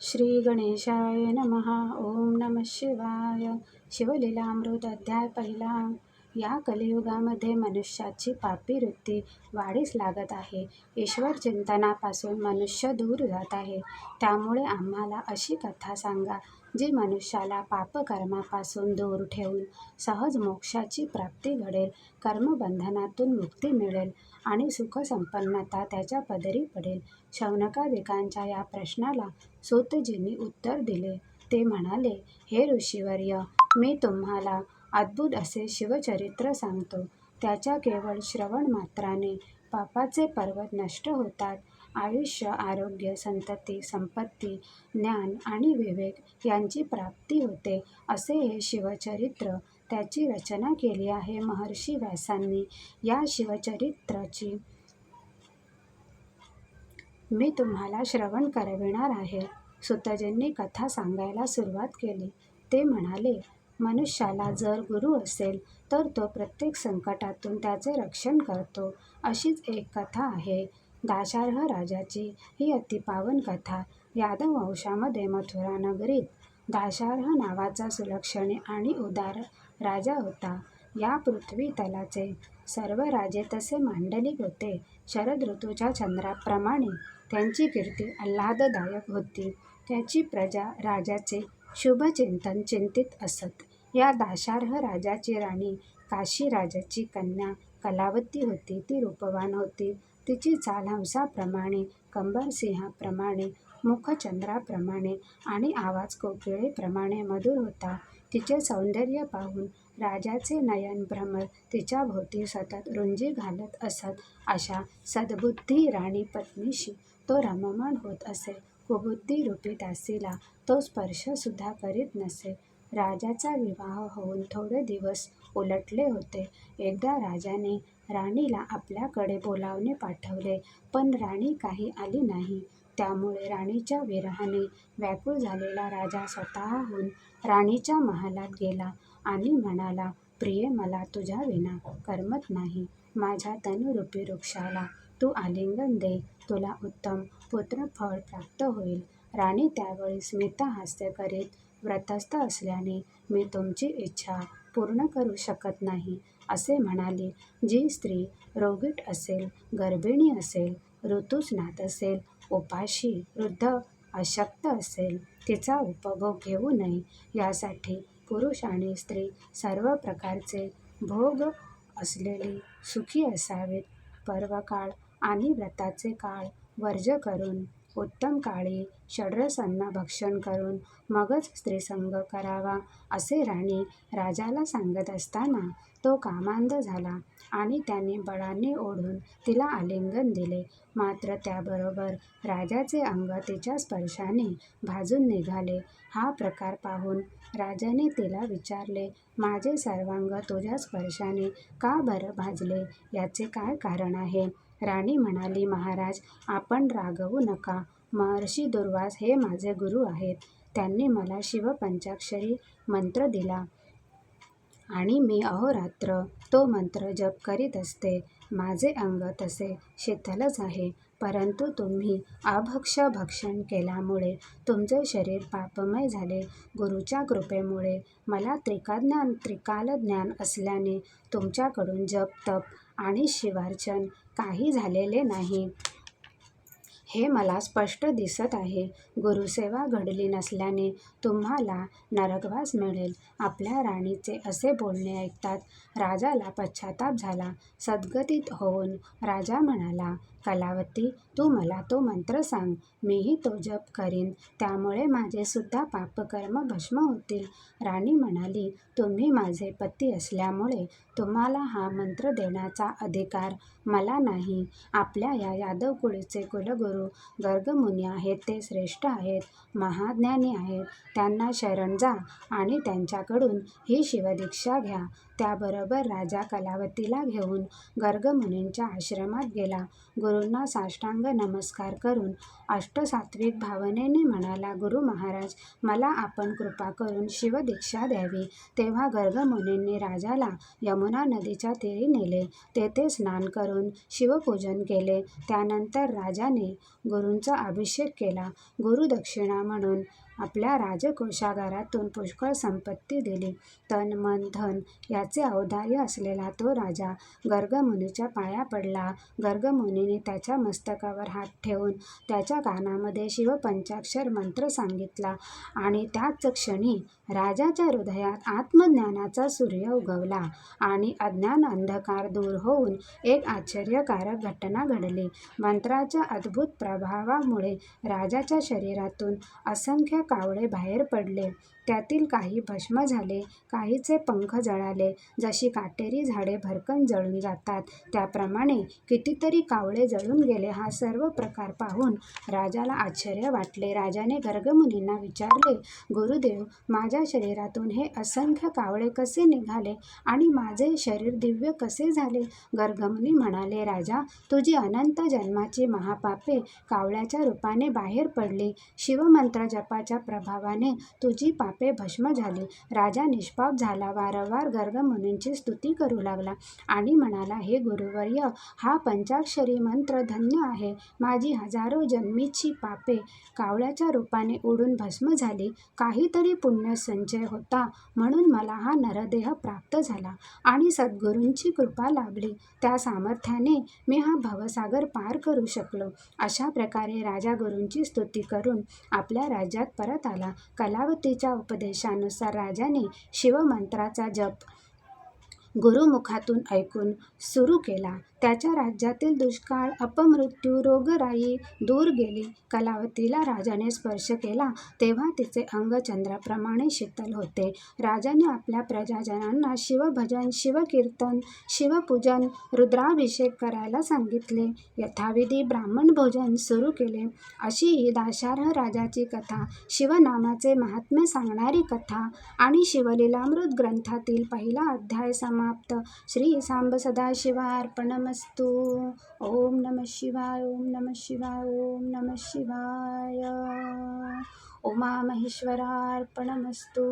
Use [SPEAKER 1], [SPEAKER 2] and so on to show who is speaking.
[SPEAKER 1] श्री गणेशाय नमः. ओम नमः शिवाय. शिवलीलामृत अध्याय पहिला. या कलियुगामध्ये मनुष्याची पापी वृत्ती वाढीस लागत आहे. ईश्वर चिंतनापासून मनुष्य दूर जात आहे. त्यामुळे आम्हाला अशी कथा सांगा जी मनुष्याला पापकर्मापासून दूर ठेवून सहज मोक्षाची प्राप्ती घडेल, कर्मबंधनातून मुक्ती मिळेल आणि सुखसंपन्नता त्याच्या पदरी पडेल. शौनकादिकांच्या या प्रश्नाला सूतजींनी उत्तर दिले. ते म्हणाले, हे ऋषीवर्य, मी तुम्हाला अद्भुत असे शिवचरित्र सांगतो. त्याच्या केवळ श्रवण मात्राने पापाचे पर्वत नष्ट होतात. आयुष्य, आरोग्य, संतती, संपत्ती, ज्ञान आणि विवेक यांची प्राप्ती होते. असे हे शिवचरित्र. त्याची रचना केली आहे महर्षी व्यासांनी. या शिवचरित्राची मी तुम्हाला श्रवण करविणार आहे. सुतजींनी कथा सांगायला सुरुवात केली. ते म्हणाले, मनुष्याला जर गुरु असेल तर तो प्रत्येक संकटातून त्याचे रक्षण करतो. अशीच एक कथा आहे दाशार्ह राजाची. ही अतिपावन कथा. यादव वंशामध्ये मथुरा नगरीत दाशार्ह नावाचा सुलक्षणी आणि उदार राजा होता. या पृथ्वी तलाचे सर्व राजे तसे मांडलिक होते. शरद ऋतूच्या चंद्राप्रमाणे त्यांची कीर्ती आल्हाददायक होती. त्याची प्रजा राजाचे शुभचिंतन चिंतित असत. या दाशार्ह राजाची राणी काशी राजाची कन्या कलावती होती. ती रूपवान होती. तिची चाल हंसाप्रमाणे, कंबर सिंहाप्रमाणे, मुख चंद्राप्रमाणे आणि आवाज कोकिळेप्रमाणे मधुर होता. तिचे सौंदर्य पाहून राजाचे नयन भ्रमर तिच्याभोवती सतत रुंजी घालत असत. अशा सद्बुद्धी राणी पत्नीशी तो रममाण होत असे. कुबुद्धी दासीला तो स्पर्शसुद्धा करीत नसे. राजाचा विवाह होऊन थोडे दिवस उलटले होते. एकदा राजाने राणीला आपल्याकडे बोलावणे पाठवले, पण राणी काही आली नाही. त्यामुळे राणीच्या विरहाने व्याकुळ झालेला राजा स्वतःहून राणीच्या महालात गेला आणि म्हणाला, प्रिये, मला तुझ्या विना करमत नाही. माझ्या तनुरूपी वृक्षाला तू आलिंगन दे, तुला उत्तम पुत्रफळ प्राप्त होईल. राणी त्यावेळी स्मितहास्य करीत, व्रतस्थ असल्याने मी तुमची इच्छा पूर्ण करू शकत नाही, असे म्हणाली. जी स्त्री रोगीट असेल, गर्भिणी असेल, ऋतुस्नात असेल, उपाशी, वृद्ध, अशक्त असेल, तिचा उपभोग घेऊ नये. यासाठी पुरुष आणि स्त्री सर्व प्रकारचे भोग असलेली सुखी असावीत. पर्वकाळ आणि व्रताचे काळ वर्ज करून, उत्तम काळी षड्रसांना भक्षण करून मगच स्त्रीसंग करावा, असे राणी राजाला सांगत असताना तो कामांध झाला आणि त्याने बळाने ओढून तिला आलिंगन दिले. मात्र त्याबरोबर राजाचे अंग तिच्या स्पर्शाने भाजून निघाले. हा प्रकार पाहून राजाने तिला विचारले, माझे सर्वांग तुझ्या स्पर्शाने का बरं भाजले? याचे काय कारण आहे? राणी म्हणाली, महाराज, आपण रागवू नका. महर्षी दुर्वास हे माझे गुरु आहेत. त्यांनी मला शिवपंचाक्षरी मंत्र दिला आणि मी अहोरात्र तो मंत्र जप करीत असते. माझे अंग तसे शिथिलच आहे. परंतु तुम्ही अभक्ष्य भक्षण केल्यामुळे तुमचे शरीर पापमय झाले. गुरुच्या कृपेमुळे मला त्रिकालज्ञान असल्याने तुमच्याकडून जप, तप आणि शिवार्चन काही झालेले नाही, हे मला स्पष्ट दिसत आहे. गुरुसेवा घडली नसल्याने तुम्हाला नरकवास मिळेल. आपल्या राणीचे असे बोलणे ऐकताच राजाला पश्चाताप झाला. सद्गतीत होऊन राजा म्हणाला, कलावती, तू मला तो मंत्र सांग. मीही तो जप करीन. त्यामुळे माझे सुद्धा पापकर्म भस्म होतील. राणी म्हणाली, तुम्ही माझे पती असल्यामुळे तुम्हाला हा मंत्र देण्याचा अधिकार मला नाही. आपल्या या यादव कुळीचे कुलगुरू गर्गमुनी आहेत. ते श्रेष्ठ आहेत, महाज्ञानी आहेत. त्यांना शरण जा आणि त्यांच्याकडून ही शिवदीक्षा घ्या. त्याबरोबर राजा कलावतीला घेऊन गर्गमुनींच्या आश्रमात गेला. गुरूंना साष्टांग नमस्कार करून अष्टसात्विक भावनेने म्हणाला, गुरु महाराज, मला आपण कृपा करून शिवदीक्षा द्यावी. तेव्हा गर्गमुनींनी राजाला यमुना नदीच्या तीरी नेले. तेथे स्नान करून शिवपूजन केले. त्यानंतर राजाने गुरूंचा अभिषेक केला. गुरुदक्षिणा म्हणून आपल्या राजकोषागारातून पुष्कळ संपत्ती दिली. तन, मन, धन याचे औदार्य असलेला तो राजा गर्गमुनीच्या पाया पडला. गर्गमुनीने त्याच्या मस्तकावर हात ठेवून त्याच्या कानामध्ये शिवपंचाक्षर मंत्र सांगितला आणि त्याच क्षणी राजाच्या हृदयात आत्मज्ञानाचा सूर्य उगवला आणि अज्ञान अंधकार दूर होऊन एक आश्चर्यकारक घटना घडली. मंत्राच्या अद्भुत प्रभावामुळे राजाच्या शरीरातून असंख्य कावळे बाहेर पडले. त्यातील काही भस्म झाले, काहीचे पंख जळाले. जशी काटेरी झाडे भरकन जळून जातात त्याप्रमाणे कितीतरी कावळे जळून गेले. हा सर्व प्रकार पाहून राजाला आश्चर्य वाटले. राजाने गर्गमुनींना विचारले, गुरुदेव, माझ्या शरीरातून हे असंख्य कावळे कसे निघाले आणि माझे शरीर दिव्य कसे झाले? गर्गमुनी म्हणाले, राजा, तुझी अनंत जन्माची महापापे कावळ्याच्या रूपाने बाहेर पडली. शिवमंत्र जपाच्या प्रभावाने तुझी पापे भस्म झाली. राजा निष्पाप झाला. वारंवार गर्गमुनींची स्तुती करू लागला आणि म्हणाला, हे गुरुवर्य, हा पंचाक्षरी मंत्र धन्य आहे. माझी हजारो जन्मीची पापे कावळ्याच्या रूपाने उडून भस्म झाली. काहीतरी पुण्य संचय होता म्हणून मला हा नरदेह प्राप्त झाला आणि सद्गुरूंची कृपा लाभली. त्या सामर्थ्याने मी हा भवसागर पार करू शकलो. अशा प्रकारे राजा गुरूंची स्तुती करून आपल्या राज्यात परत आला. कलावतीच्या उपदेशानुसार राजाने शिवमंत्राचा जप गुरुमुखातून ऐकून सुरू केला. त्याच्या राज्यातील दुष्काळ, अपमृत्यू, रोगराई दूर गेली. कलावतीला राजाने स्पर्श केला तेव्हा तिचे अंग चंद्राप्रमाणे शीतल होते. राजाने आपल्या प्रजाजनांना शिवभजन, शिवकीर्तन, शिवपूजन, रुद्राभिषेक करायला सांगितले. यथाविधी ब्राह्मण भोजन सुरू केले. अशी ही दाशार्ह राजाची कथा, शिवनामाचे महात्म्य सांगणारी कथा आणि शिवलीलामृत ग्रंथातील पहिला अध्याय समाप्त. श्री सांब सदाशिवार्पणमस्तु. ओम नमः शिवाय. ओम नमः शिवाय. ओम नमः शिवाय. उमामहेश्वरार्पणमस्तु.